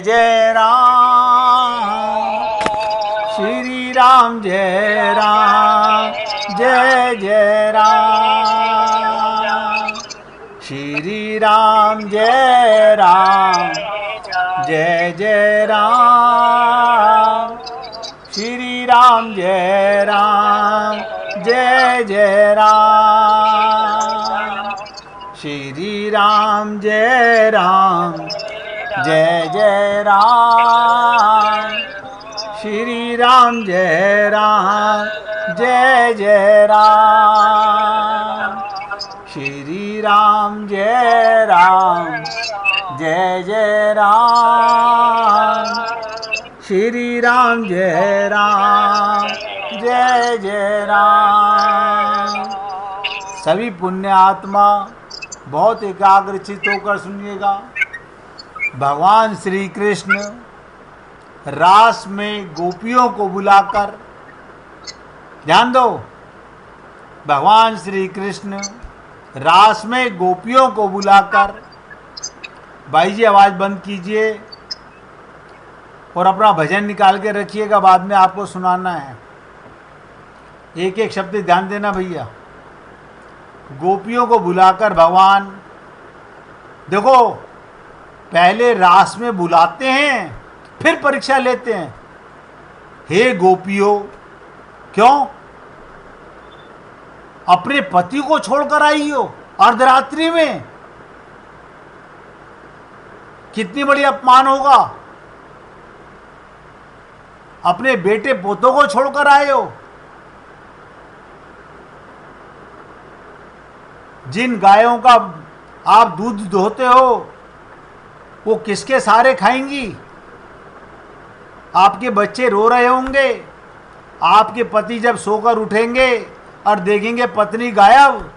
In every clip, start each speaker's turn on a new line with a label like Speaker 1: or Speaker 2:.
Speaker 1: जय राम श्री राम, जय राम जय जय राम श्री राम, जय राम जय जय राम श्री राम, जय राम जय जय राम श्री राम, जय राम जय जय राम श्री राम, जय राम जय जय राम श्री राम, जय राम जय जय राम श्री राम, जय राम जय जय राम। सभी पुण्य आत्मा बहुत एकाग्रचित होकर सुनिएगा। भगवान श्री कृष्ण रास में गोपियों को बुलाकर, ध्यान दो, भगवान श्री कृष्ण रास में गोपियों को बुलाकर, भाई जी आवाज़ बंद कीजिए और अपना भजन निकाल के रखिएगा, बाद में आपको सुनाना है। एक एक शब्द ध्यान देना भैया। गोपियों को बुलाकर भगवान, देखो, पहले रास में बुलाते हैं फिर परीक्षा लेते हैं। हे गोपियों, क्यों अपने पति को छोड़कर आई हो अर्धरात्रि में? कितनी बड़ी अपमान होगा। अपने बेटे पोतों को छोड़कर आए हो। जिन गायों का आप दूध दोहते हो वो किसके सहारे खाएंगी? आपके बच्चे रो रहे होंगे। आपके पति जब सोकर उठेंगे और देखेंगे पत्नी गायब,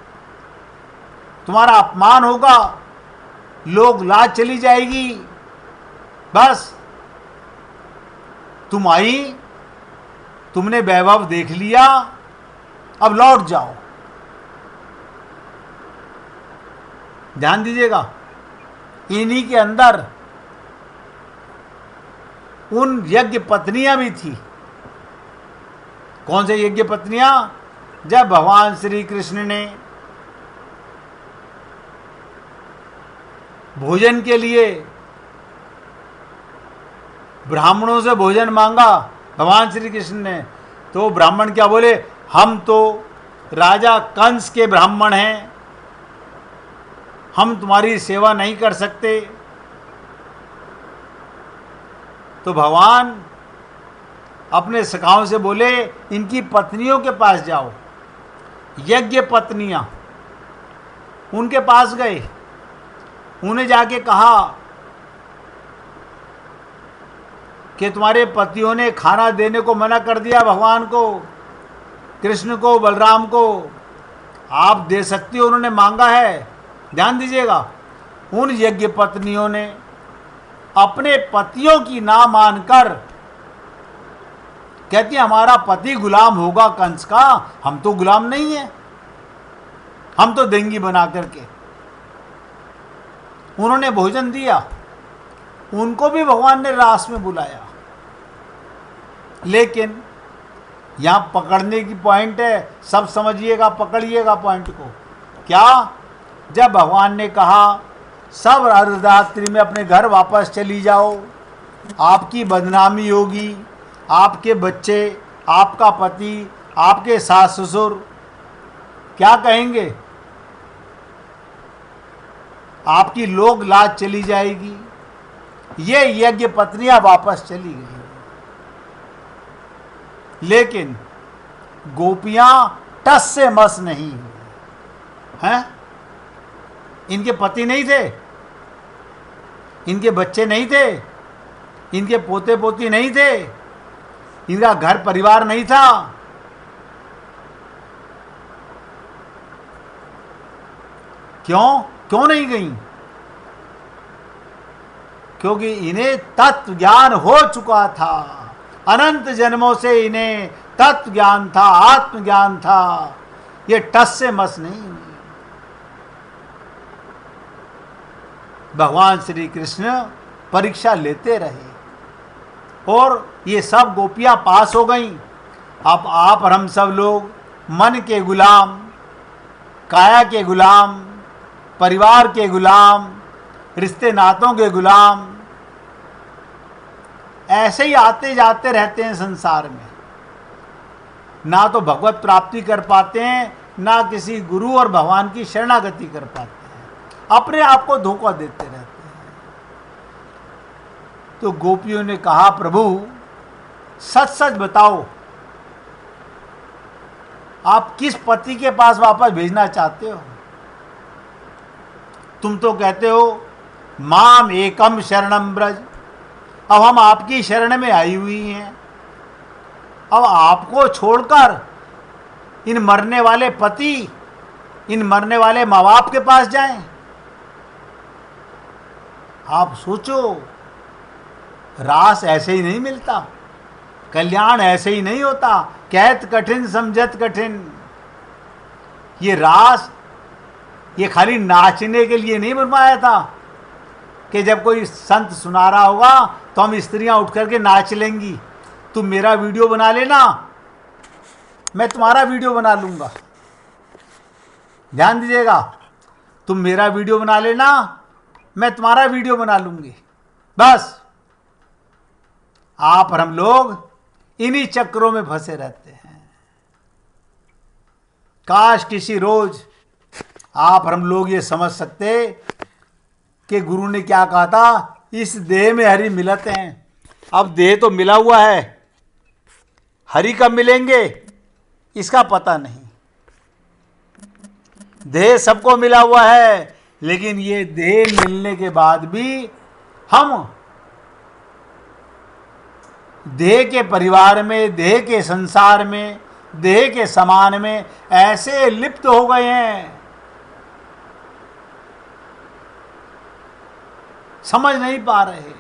Speaker 1: तुम्हारा अपमान होगा, लोग लाज चली जाएगी। बस तुम आई, तुमने वैभव देख लिया, अब लौट जाओ। ध्यान दीजिएगा, इन्हीं के अंदर उन यज्ञ पत्नियां भी थी। कौन से यज्ञ पत्नियां? जब भगवान श्री कृष्ण ने भोजन के लिए ब्राह्मणों से भोजन मांगा भगवान श्री कृष्ण ने, तो ब्राह्मण क्या बोले? हम तो राजा कंस के ब्राह्मण हैं, हम तुम्हारी सेवा नहीं कर सकते। तो भगवान अपने सखाओं से बोले, इनकी पत्नियों के पास जाओ। यज्ञ पत्नियां उनके पास गए, उन्हें जाके कहा कि तुम्हारे पतियों ने खाना देने को मना कर दिया भगवान को, कृष्ण को, बलराम को, आप दे सकती हो, उन्होंने मांगा है। ध्यान दीजिएगा, उन यज्ञ पत्नियों ने अपने पतियों की ना मानकर कहती हमारा पति गुलाम होगा कंस का, हम तो गुलाम नहीं है, हम तो देंगी बना करके। उन्होंने भोजन दिया, उनको भी भगवान ने रास में बुलाया। लेकिन यहां पकड़ने की पॉइंट है, सब समझिएगा, पकड़िएगा पॉइंट को। क्या? जब भगवान ने कहा सब अर्धरात्रि में अपने घर वापस चली जाओ, आपकी बदनामी होगी, आपके बच्चे, आपका पति, आपके सास ससुर क्या कहेंगे, आपकी लोग लाज चली जाएगी। ये यज्ञ पत्नियां वापस चली गई। लेकिन गोपियां टस से मस नहीं हैं। इनके पति नहीं थे, इनके बच्चे नहीं थे, इनके पोते पोती नहीं थे, इनका घर परिवार नहीं था। क्यों क्यों नहीं गई? क्योंकि इन्हें तत्व ज्ञान हो चुका था। अनंत जन्मों से इन्हें तत्व ज्ञान था, आत्मज्ञान था। ये टस से मस नहीं। भगवान श्री कृष्ण परीक्षा लेते रहे और ये सब गोपियां पास हो गईं। अब आप और हम सब लोग मन के गुलाम, काया के गुलाम, परिवार के गुलाम, रिश्ते नातों के गुलाम, ऐसे ही आते जाते रहते हैं संसार में। ना तो भगवत प्राप्ति कर पाते हैं, ना किसी गुरु और भगवान की शरणागति कर पाते हैं, अपने आप को धोखा देते रहते हैं। तो गोपियों ने कहा, प्रभु सच सच बताओ, आप किस पति के पास वापस भेजना चाहते हो? तुम तो कहते हो माम एकम शरणम ब्रज। अब हम आपकी शरण में आई हुई हैं, अब आपको छोड़कर इन मरने वाले पति, इन मरने वाले माँ बाप के पास जाएं? आप सोचो, रास ऐसे ही नहीं मिलता, कल्याण ऐसे ही नहीं होता। कहत कठिन समझत कठिन। ये रास ये खाली नाचने के लिए नहीं बनवाया था कि जब कोई संत सुना रहा होगा तो हम स्त्रियां उठ करके नाच लेंगी। तुम मेरा वीडियो बना लेना, मैं तुम्हारा वीडियो बना लूंगा। ध्यान दीजिएगा, तुम मेरा वीडियो बना लेना, मैं तुम्हारा वीडियो बना लूंगी। बस आप और हम लोग इन्हीं चक्रों में फंसे रहते हैं। काश किसी रोज आप और हम लोग ये समझ सकते कि गुरु ने क्या कहा था, इस देह में हरि मिलते हैं। अब देह तो मिला हुआ है, हरि कब मिलेंगे इसका पता नहीं। देह सबको मिला हुआ है, लेकिन ये देह मिलने के बाद भी हम देह के परिवार में, देह के संसार में, देह के समान में ऐसे लिप्त हो गए हैं, समझ नहीं पा रहे।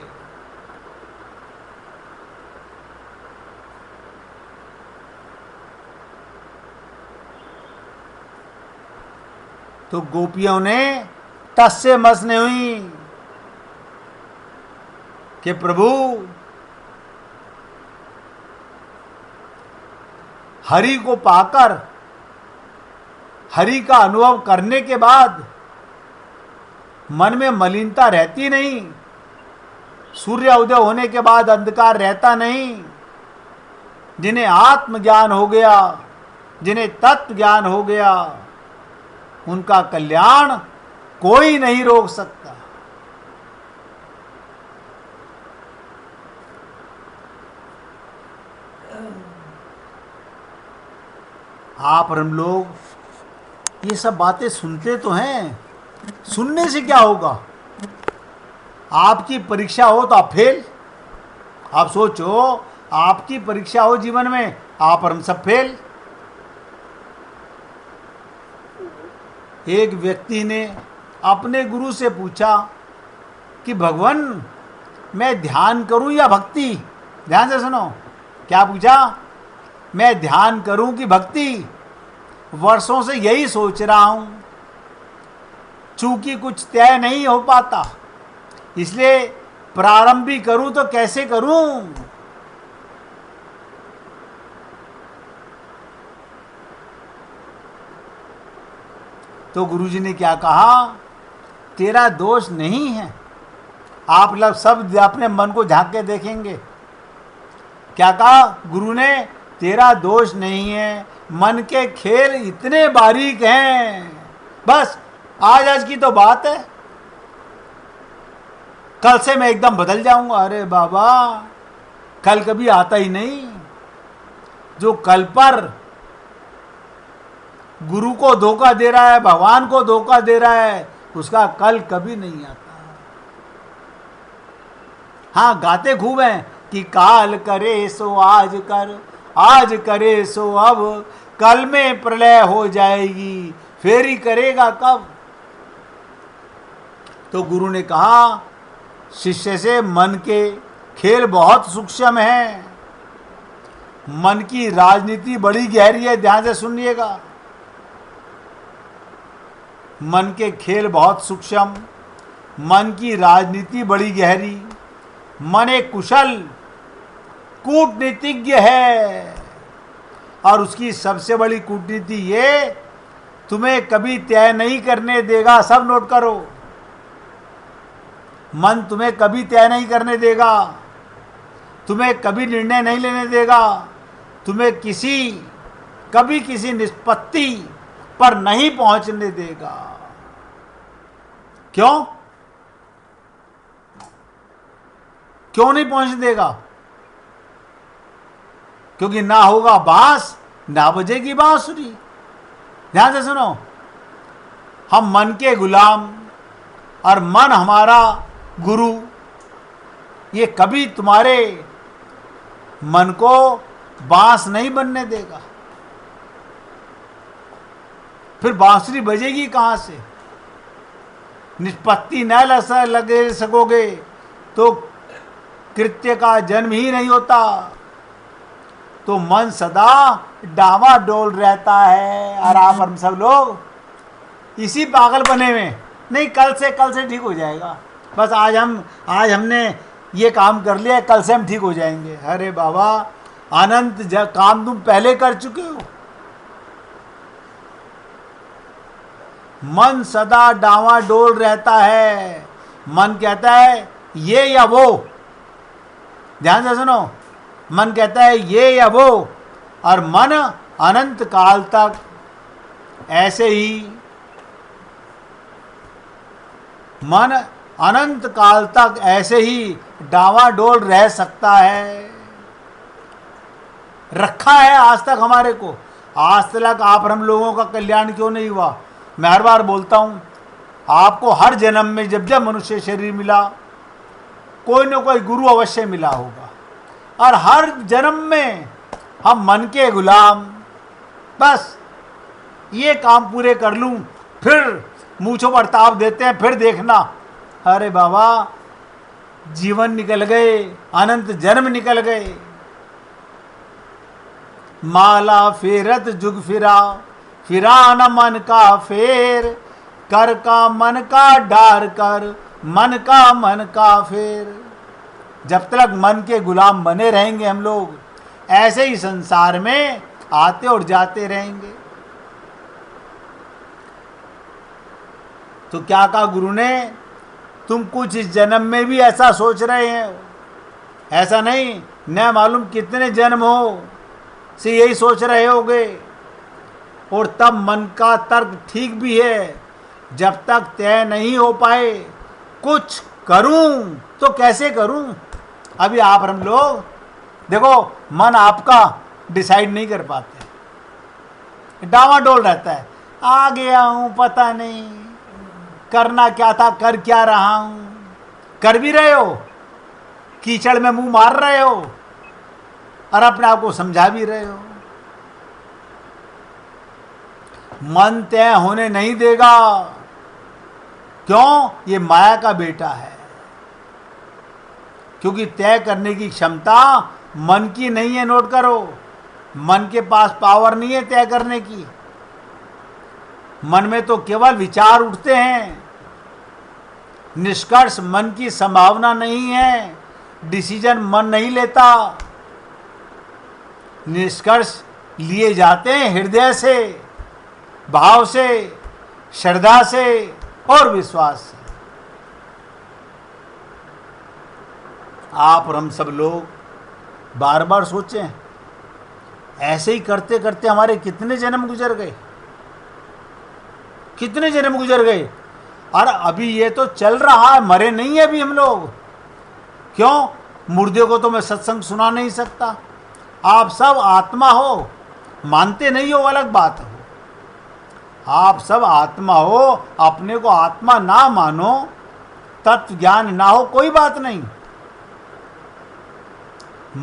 Speaker 1: तो गोपियों ने टस से मस नहीं हुई कि प्रभु हरि को पाकर, हरि का अनुभव करने के बाद मन में मलिनता रहती नहीं, सूर्य उदय होने के बाद अंधकार रहता नहीं। जिन्हें आत्मज्ञान हो गया, जिन्हें तत्व ज्ञान हो गया, उनका कल्याण कोई नहीं रोक सकता। आप और हम लोग ये सब बातें सुनते तो हैं, सुनने से क्या होगा? आपकी परीक्षा हो तो आप फेल। आप सोचो, आपकी परीक्षा हो जीवन में, आप और हम सब फेल। एक व्यक्ति ने अपने गुरु से पूछा कि भगवान मैं ध्यान करूं या भक्ति? ध्यान से सुनो, क्या पूछा? मैं ध्यान करूं कि भक्ति? वर्षों से यही सोच रहा हूं, चूंकि कुछ तय नहीं हो पाता, इसलिए प्रारंभ भी करूं तो कैसे करूं? तो गुरुजी ने क्या कहा, तेरा दोष नहीं है। आप लोग सब अपने मन को झांक के देखेंगे। क्या कहा गुरु ने? तेरा दोष नहीं है, मन के खेल इतने बारीक हैं। बस आज की तो बात है, कल से मैं एकदम बदल जाऊंगा। अरे बाबा, कल कभी आता ही नहीं। जो कल पर गुरु को धोखा दे रहा है, भगवान को धोखा दे रहा है, उसका कल कभी नहीं आता। हाँ, गाते खूब हैं कि काल करे सो आज कर, आज करे सो अब, कल में प्रलय हो जाएगी, फिर ही करेगा कब? तो गुरु ने कहा शिष्य से, मन के खेल बहुत सूक्ष्म हैं, मन की राजनीति बड़ी गहरी है। ध्यान से सुनिएगा, मन के खेल बहुत सूक्ष्म, मन की राजनीति बड़ी गहरी। मन एक कुशल कूटनीतिज्ञ है और उसकी सबसे बड़ी कूटनीति ये, तुम्हें कभी तय नहीं करने देगा। सब नोट करो, मन तुम्हें कभी तय नहीं करने देगा, तुम्हें कभी निर्णय नहीं लेने देगा, तुम्हें कभी किसी निष्पत्ति पर नहीं पहुंचने देगा। क्यों नहीं पहुंचने देगा? क्योंकि ना होगा बांस, ना बजेगी बांसुरी। ध्यान से सुनो, हम मन के गुलाम और मन हमारा गुरु, ये कभी तुम्हारे मन को बांस नहीं बनने देगा। फिर बांसुरी बजेगी कहां से? निष्पत्ति न लगे सकोगे तो कृत्य का जन्म ही नहीं होता। तो मन सदा डावाडोल रहता है और आप हम सब लोग इसी पागल बने में, नहीं कल से ठीक हो जाएगा, बस आज हमने ये काम कर लिया, कल से हम ठीक हो जाएंगे। अरे बाबा, अनंत काम तुम पहले कर चुके हो। मन सदा डावाडोल रहता है। मन कहता है ये या वो। ध्यान से सुनो, मन कहता है ये या वो, और मन अनंत काल तक ऐसे ही, मन अनंत काल तक ऐसे ही डावाडोल रह सकता है। रखा है आज तक हमारे को। आज तक आप हम लोगों का कल्याण क्यों नहीं हुआ? मैं हर बार बोलता हूं, आपको हर जन्म में जब जब मनुष्य शरीर मिला, कोई न कोई गुरु अवश्य मिला होगा, और हर जन्म में हम मन के गुलाम, बस ये काम पूरे कर लूं, फिर मूंछों पर ताप देते हैं, फिर देखना। अरे बाबा, जीवन निकल गए, अनंत जन्म निकल गए। माला फेरत जुग फिरा, फिरा न मन का फेर, कर का मन का डार कर, मन का फेर। जब तक मन के गुलाम बने रहेंगे हम लोग, ऐसे ही संसार में आते और जाते रहेंगे। तो क्या कहा गुरु ने? तुम कुछ इस जन्म में भी ऐसा सोच रहे हैं, ऐसा नहीं, न मालूम कितने जन्म हो से यही सोच रहे होगे। और तब मन का तर्क ठीक भी है, जब तक तय नहीं हो पाए कुछ करूं तो कैसे करूं। अभी आप हम लोग देखो, मन आपका डिसाइड नहीं कर पाते, डावाडोल रहता है। आ गया हूं, पता नहीं करना क्या था, कर क्या रहा हूं। कर भी रहे हो, कीचड़ में मुंह मार रहे हो, और अपने आप को समझा भी रहे हो। मन तय होने नहीं देगा। क्यों? ये माया का बेटा है। क्योंकि तय करने की क्षमता मन की नहीं है। नोट करो, मन के पास पावर नहीं है तय करने की। मन में तो केवल विचार उठते हैं, निष्कर्ष मन की संभावना नहीं है, डिसीजन मन नहीं लेता। निष्कर्ष लिए जाते हैं हृदय से, भाव से, श्रद्धा से और विश्वास से। आप और हम सब लोग बार बार सोचें, ऐसे ही करते करते हमारे कितने जन्म गुजर गए, कितने जन्म गुजर गए। और अभी ये तो चल रहा है, मरे नहीं है अभी हम लोग। क्यों? मुर्दे को तो मैं सत्संग सुना नहीं सकता। आप सब आत्मा हो, मानते नहीं हो अलग बात हो। आप सब आत्मा हो, अपने को आत्मा ना मानो, तत्व ज्ञान ना हो, कोई बात नहीं।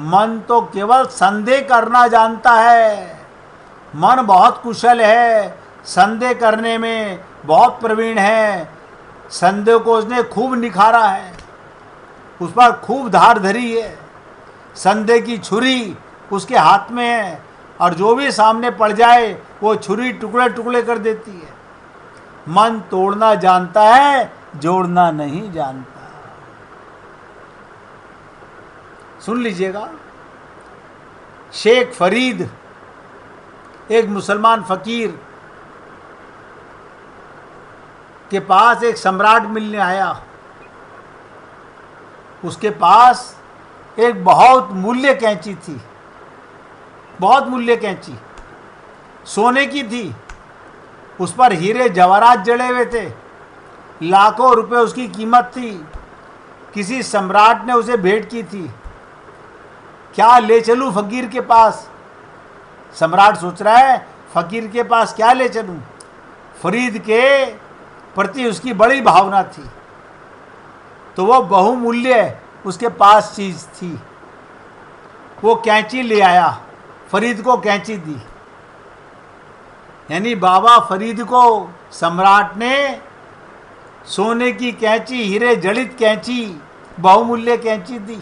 Speaker 1: मन तो केवल संदेह करना जानता है। मन बहुत कुशल है, संदेह करने में बहुत प्रवीण है। संदेह को उसने खूब निखारा है, उस पर खूब धार धरी है। संदेह की छुरी उसके हाथ में है, और जो भी सामने पड़ जाए वो छुरी टुकड़े टुकड़े कर देती है। मन तोड़ना जानता है, जोड़ना नहीं जानता। सुन लीजिएगा। शेख फरीद एक मुसलमान फकीर के पास एक सम्राट मिलने आया। उसके पास एक बहुत मूल्य कैंची थी, बहुत मूल्य कैंची, सोने की थी। उस पर हीरे जवाहरात जड़े हुए थे, लाखों रुपए उसकी कीमत थी। किसी सम्राट ने उसे भेंट की थी। क्या ले चलूं फकीर के पास? सम्राट सोच रहा है फकीर के पास क्या ले चलूं। फरीद के प्रति उसकी बड़ी भावना थी, तो वो बहुमूल्य उसके पास चीज थी। वो कैंची ले आया, फरीद को कैंची दी। यानी बाबा फरीद को सम्राट ने सोने की कैंची, हीरे जड़ित कैंची, बहुमूल्य कैंची दी।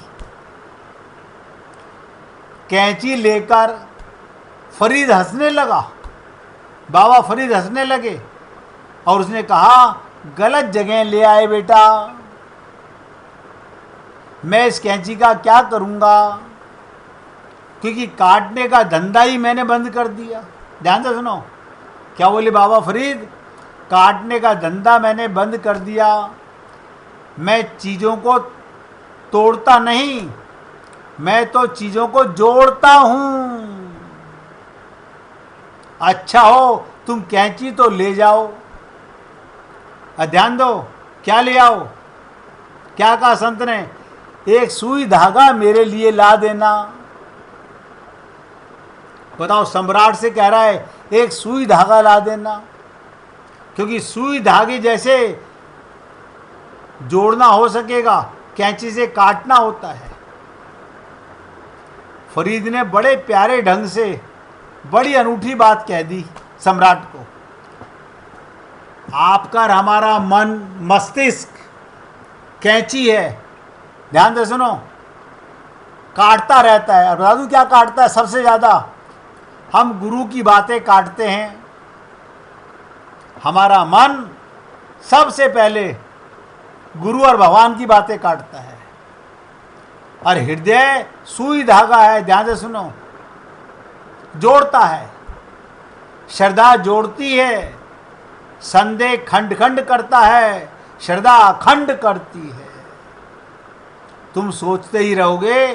Speaker 1: कैंची लेकर फरीद हंसने लगा। बाबा फरीद हंसने लगे और उसने कहा, गलत जगह ले आए बेटा, मैं इस कैंची का क्या करूंगा, क्योंकि काटने का धंधा ही मैंने बंद कर दिया। ध्यान से सुनो, क्या बोले बाबा फरीद? काटने का धंधा मैंने बंद कर दिया। मैं चीज़ों को तोड़ता नहीं, मैं तो चीज़ों को जोड़ता हूँ। अच्छा हो तुम कैंची तो ले जाओ, ध्यान दो, क्या ले आओ? क्या कहा संत ने? एक सुई धागा मेरे लिए ला देना। बताओ, सम्राट से कह रहा है एक सुई धागा ला देना, क्योंकि सुई धागे जैसे जोड़ना हो सकेगा, कैंची से काटना होता है। फरीद ने बड़े प्यारे ढंग से बड़ी अनूठी बात कह दी सम्राट को। आपका और हमारा मन, मस्तिष्क कैंची है। ध्यान से सुनो, काटता रहता है। और बता दूं क्या काटता है सबसे ज़्यादा? हम गुरु की बातें काटते हैं। हमारा मन सबसे पहले गुरु और भगवान की बातें काटता है, और हृदय सुई धागा है। ध्यान से सुनो, जोड़ता है। श्रद्धा जोड़ती है, संदेह खंड खंड करता है, श्रद्धा अखंड करती है। तुम सोचते ही रहोगे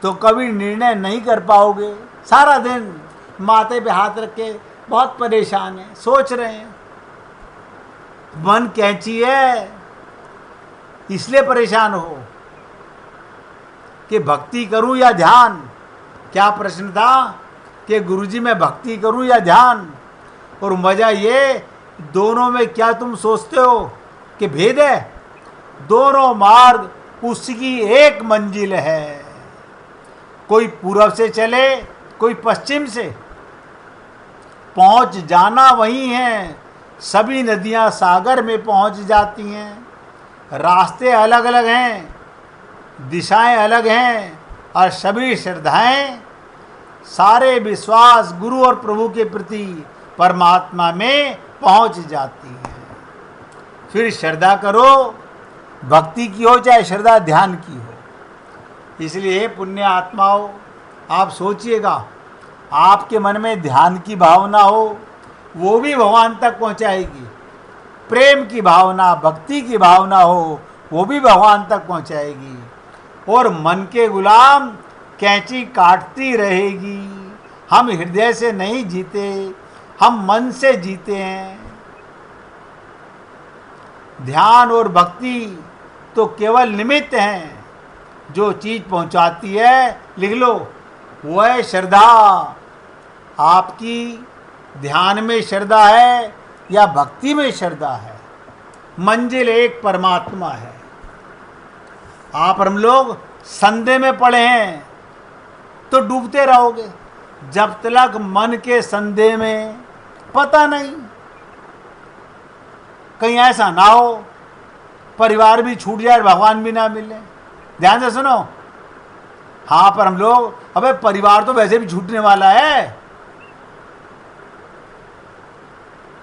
Speaker 1: तो कभी निर्णय नहीं कर पाओगे। सारा दिन माथे पे हाथ रख के बहुत परेशान है, सोच रहे हैं। मन कैंची है, इसलिए परेशान हो कि भक्ति करूं या ध्यान। क्या प्रश्न था कि गुरुजी मैं भक्ति करूं या ध्यान? और मजा ये, दोनों में क्या तुम सोचते हो कि भेद है? दोनों मार्ग उसकी एक मंजिल है। कोई पूरब से चले, कोई पश्चिम से, पहुंच जाना वही है। सभी नदियां सागर में पहुंच जाती हैं। रास्ते अलग अलग हैं, दिशाएं अलग हैं, और सभी श्रद्धाएं, सारे विश्वास गुरु और प्रभु के प्रति परमात्मा में पहुंच जाती हैं। फिर श्रद्धा करो, भक्ति की हो चाहे श्रद्धा ध्यान की हो। इसलिए पुण्य आत्माओं, आप सोचिएगा, आपके मन में ध्यान की भावना हो, वो भी भगवान तक पहुंचाएगी। प्रेम की भावना, भक्ति की भावना हो, वो भी भगवान तक पहुंचाएगी। और मन के गुलाम कैंची काटती रहेगी। हम हृदय से नहीं जीते, हम मन से जीते हैं। ध्यान और भक्ति तो केवल निमित्त हैं। जो चीज पहुंचाती है, लिख लो, वो है श्रद्धा। आपकी ध्यान में श्रद्धा है या भक्ति में श्रद्धा है, मंजिल एक परमात्मा है। आप हम लोग संदेह में पड़े हैं तो डूबते रहोगे जब तक मन के संदेह में पता नहीं, कहीं ऐसा ना हो परिवार भी छूट जाए, भगवान भी ना मिले। ध्यान से सुनो, हाँ पर हम लोग, अबे परिवार तो वैसे भी छूटने वाला है।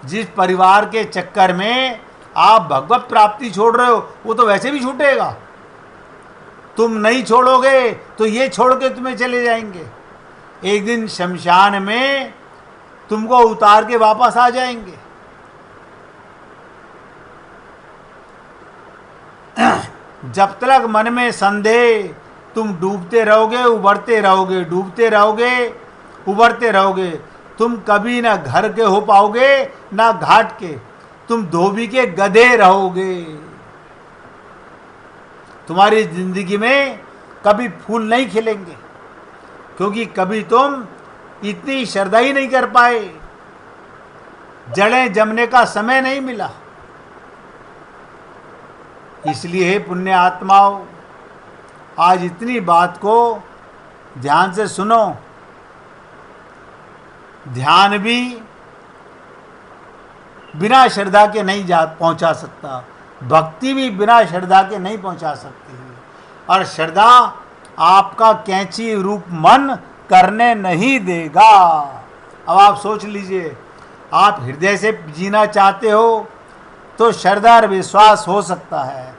Speaker 1: जिस परिवार के चक्कर में आप भगवत प्राप्ति छोड़ रहे हो, वो तो वैसे भी छूटेगा। तुम नहीं छोड़ोगे तो ये छोड़ के तुम्हें चले जाएंगे। एक दिन शमशान में तुमको उतार के वापस आ जाएंगे। जब तक मन में संदेह, तुम डूबते रहोगे उबरते रहोगे, डूबते रहोगे उबरते रहोगे, तुम कभी ना घर के हो पाओगे ना घाट के, तुम धोबी के गधे रहोगे। तुम्हारी जिंदगी में कभी फूल नहीं खिलेंगे, क्योंकि कभी तुम इतनी श्रद्धा ही नहीं कर पाए, जड़ें जमने का समय नहीं मिला। इसलिए हे पुण्य आत्माओं, आज इतनी बात को ध्यान से सुनो। ध्यान भी बिना श्रद्धा के नहीं पहुंचा सकता, भक्ति भी बिना श्रद्धा के नहीं पहुंचा सकती। और श्रद्धा आपका कैंची रूप मन करने नहीं देगा। अब आप सोच लीजिए, आप हृदय से जीना चाहते हो तो श्रद्धा और विश्वास हो सकता है,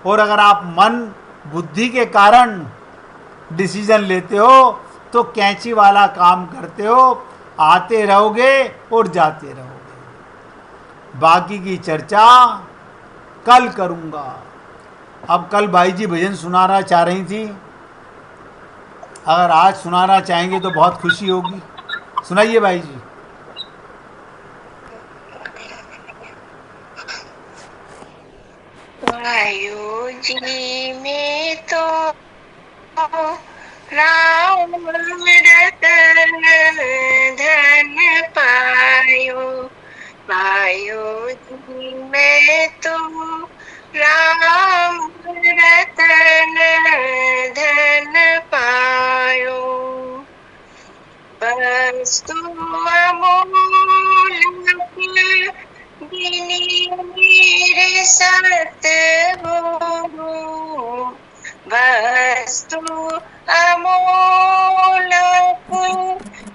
Speaker 1: और अगर आप मन बुद्धि के कारण डिसीजन लेते हो तो कैंची वाला काम करते हो, आते रहोगे और जाते रहोगे। बाकी की चर्चा कल करूँगा। अब कल भाई जी भजन सुनाना चाह रही थी, अगर आज सुनाना चाहेंगे तो बहुत खुशी होगी। सुनाइए भाई जी।
Speaker 2: वायु जी में तो राम रतन धन पायो, वायु जी में तो राम रतन धन पायो, वस्तु अमूल मेरे सतगुरु, वस्तु अमूल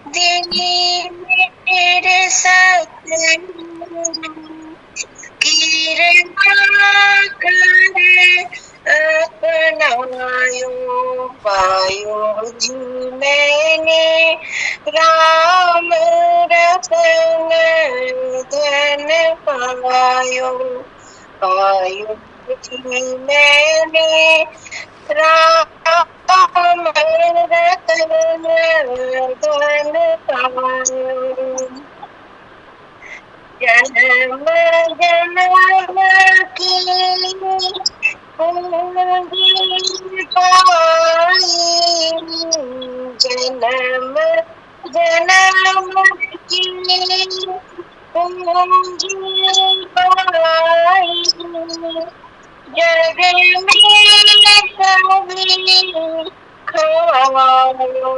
Speaker 2: दिनी मेरे सतगुरु, कृपा करे अपनायो, पायो जी मैंने राम रतन धन पायो, पायो जी मैंने राम रतन धन पायो। जन्म जन्म की पूंजी पाई, जन्म जन्म की पूंजी पाई, जग में कभी खायो,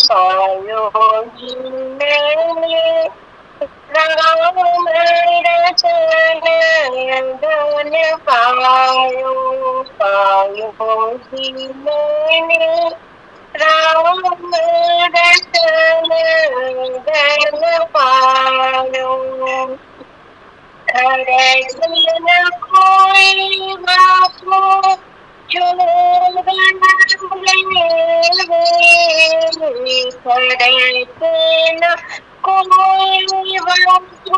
Speaker 2: पायो जी मैंने राम रतन धन पायो, पायो जी मैंने राम रतन धन पायो। खड़े न कोई बापू चोर लेवे, खड़े न कोई बापू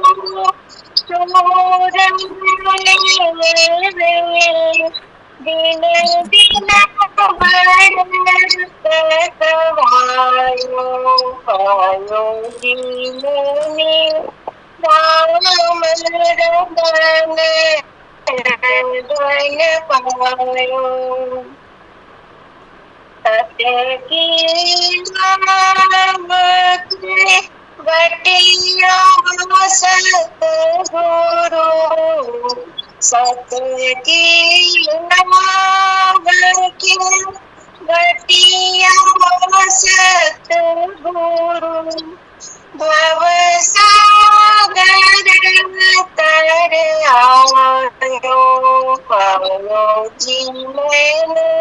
Speaker 2: चोर लेवे, दिन दिन बढ़वायो, पायो जी मैंने राम रतन धन पायो। सत्य की नाम के बटिया सतगुरु, सत्य की नाम के बटिया सतगुरु, भव सागर तर आयो, पायो जी मैंने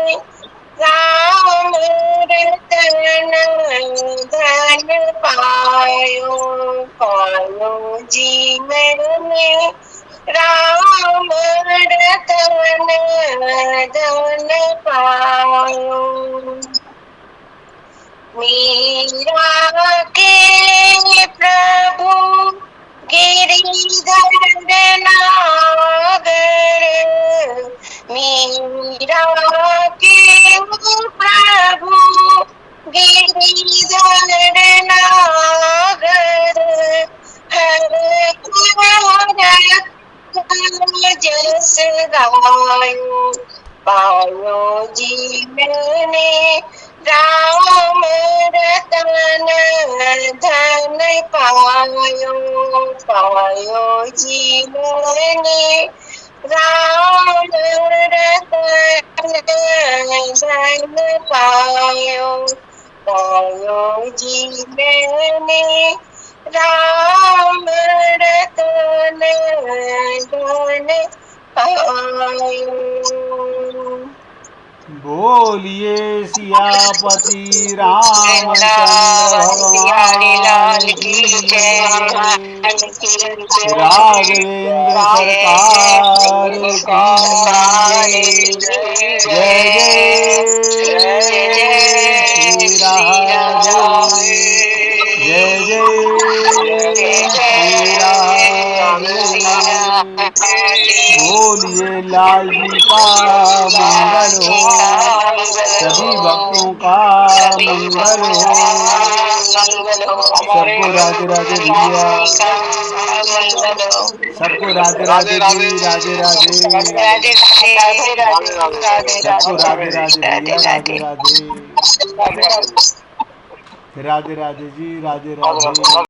Speaker 2: राम रतन धन पायो, पायो जी मैंने राम रतन धन पायो। मीरा के प्रभु गिरिधर नागर, मीरा के प्रभु गिरिधर नागर, हर जस गायो पायो जी मैंने राम रतन धन पायो। पायो जी मैंने राम रतन धन पायो। पायो जी मैंने राम रतन धन पायो।
Speaker 1: बोलिए सियापति रामचंद्र भगवान की जय। राघवेंद्र सरकार की जय। जय जय श्री राधे, जय जय श्री राधे। बोलिए लाल जी का मंगल हो, सभी भक्तों का मंगल हो। सबको राधे राधे भैया, सबको राधे राधे जी, राधे राधे। सबको राधे राधे भैया, राधे राधे। राधे राधे जी, राधे राधे।